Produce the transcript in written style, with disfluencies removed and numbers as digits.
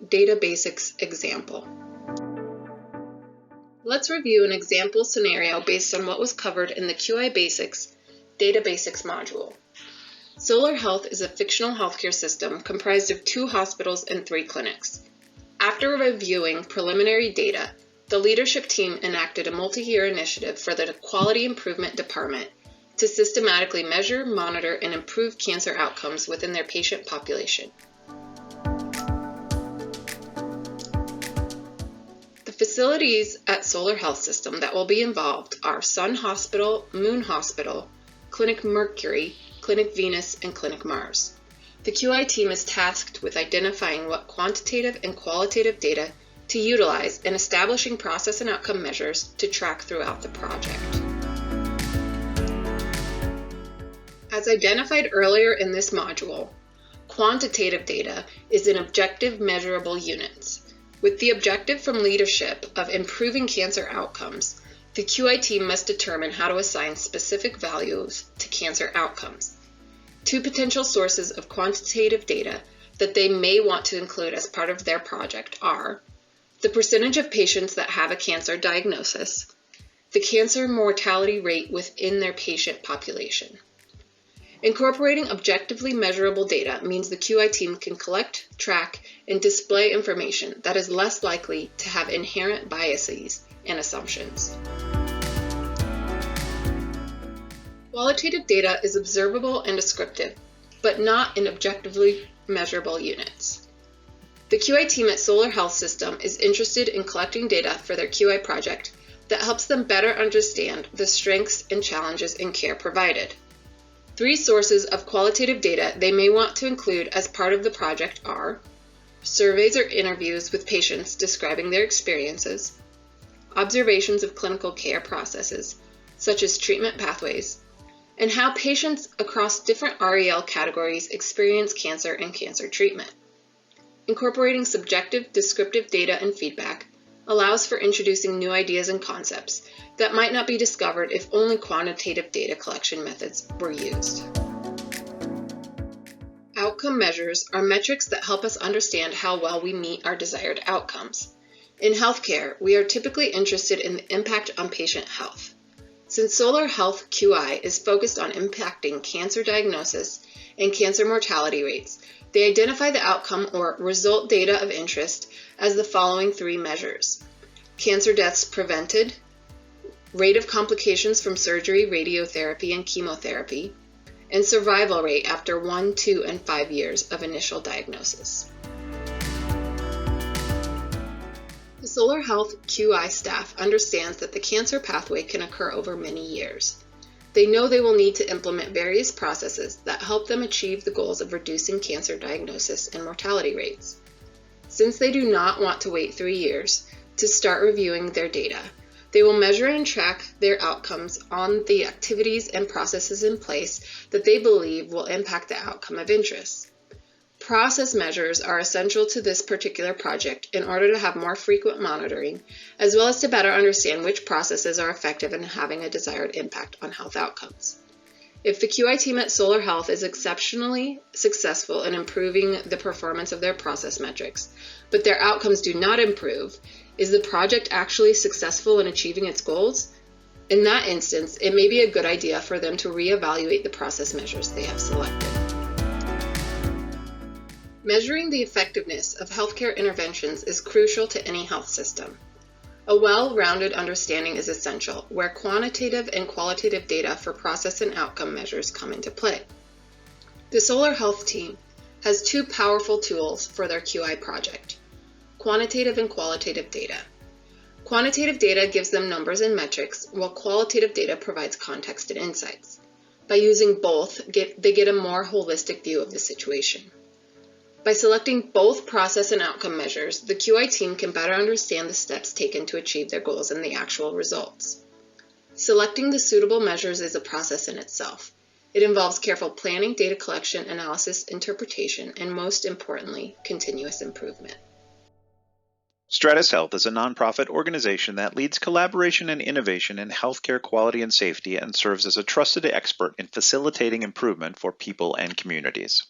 Data Basics example. Let's review an example scenario based on what was covered in the QI Basics Data Basics module. Solar Health is a fictional healthcare system comprised of 2 hospitals and 3 clinics. After reviewing preliminary data, the leadership team enacted a multi-year initiative for the Quality Improvement Department to systematically measure, monitor, and improve cancer outcomes within their patient population. The facilities at Solar Health System that will be involved are Sun Hospital, Moon Hospital, Clinic Mercury, Clinic Venus, and Clinic Mars. The QI team is tasked with identifying what quantitative and qualitative data to utilize in establishing process and outcome measures to track throughout the project. As identified earlier in this module, quantitative data is in objective measurable units. With the objective from leadership of improving cancer outcomes, the QI team must determine how to assign specific values to cancer outcomes. 2 potential sources of quantitative data that they may want to include as part of their project are the percentage of patients that have a cancer diagnosis, the cancer mortality rate within their patient population. Incorporating objectively measurable data means the QI team can collect, track, and display information that is less likely to have inherent biases and assumptions. Qualitative data is observable and descriptive, but not in objectively measurable units. The QI team at Solar Health System is interested in collecting data for their QI project that helps them better understand the strengths and challenges in care provided. 3 sources of qualitative data they may want to include as part of the project are surveys or interviews with patients describing their experiences, observations of clinical care processes, such as treatment pathways, and how patients across different REL categories experience cancer and cancer treatment. Incorporating subjective, descriptive data and feedback allows for introducing new ideas and concepts that might not be discovered if only quantitative data collection methods were used. Outcome measures are metrics that help us understand how well we meet our desired outcomes. In healthcare, we are typically interested in the impact on patient health. Since Solar Health QI is focused on impacting cancer diagnosis and cancer mortality rates, they identify the outcome or result data of interest as the following 3 measures: cancer deaths prevented, rate of complications from surgery, radiotherapy, and chemotherapy, and survival rate after 1, 2, and 5 years of initial diagnosis. The Solar Health QI staff understands that the cancer pathway can occur over many years. They know they will need to implement various processes that help them achieve the goals of reducing cancer diagnosis and mortality rates. Since they do not want to wait 3 years to start reviewing their data, they will measure and track their outcomes on the activities and processes in place that they believe will impact the outcome of interest. Process measures are essential to this particular project in order to have more frequent monitoring, as well as to better understand which processes are effective in having a desired impact on health outcomes. If the QI team at Solar Health is exceptionally successful in improving the performance of their process metrics, but their outcomes do not improve, is the project actually successful in achieving its goals? In that instance, it may be a good idea for them to reevaluate the process measures they have selected. Measuring the effectiveness of healthcare interventions is crucial to any health system. A well-rounded understanding is essential, where quantitative and qualitative data for process and outcome measures come into play. The Solar Health team has 2 powerful tools for their QI project: quantitative and qualitative data. Quantitative data gives them numbers and metrics, while qualitative data provides context and insights. By using both, they get a more holistic view of the situation. By selecting both process and outcome measures, the QI team can better understand the steps taken to achieve their goals and the actual results. Selecting the suitable measures is a process in itself. It involves careful planning, data collection, analysis, interpretation, and most importantly, continuous improvement. Stratus Health is a nonprofit organization that leads collaboration and innovation in healthcare quality and safety and serves as a trusted expert in facilitating improvement for people and communities.